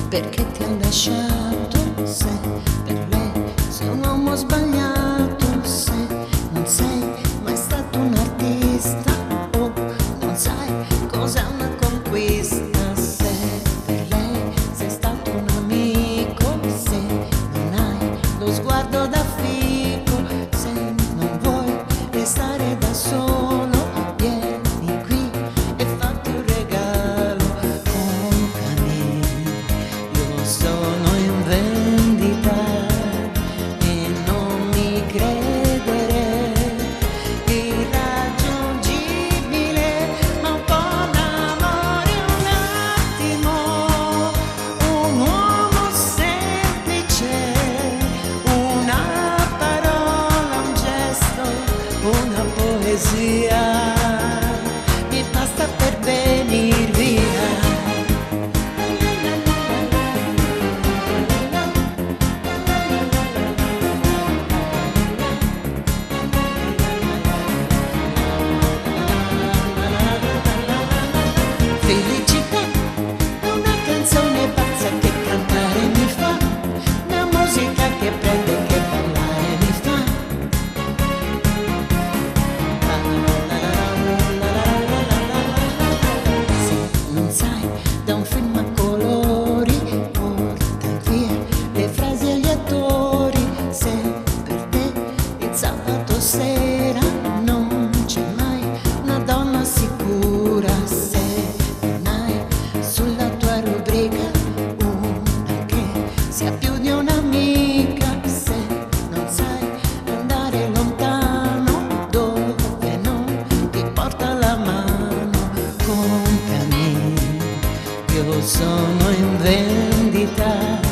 perché ti ha lasciato, se per lei sei un uomo sbagliato, se non sei mai stato un artista o non sai cos'è una conquista, se per lei sei stato un amico, se non hai lo sguardo da fico, se non vuoi restare da solo, vieni qui e fatti un regalo, comprami, io sono in vendita e non mi credere irraggiungibile, ma un po' d'amore, un attimo, un uomo semplice, una parola, un gesto, una poesia, mi basta per venir via. Felicità è una canzone pazza che cantare mi fa, una musica che prende e che ballare mi fa. Se non sai da un film a colori, porta via le frasi e gli attori, se per te il sabato sera non c'è mai una donna sicura, se non hai sulla tua rubrica una che sia più di un'amica, se non sai andare lontano dove non ti porta la mano, comprami, io sono in vendita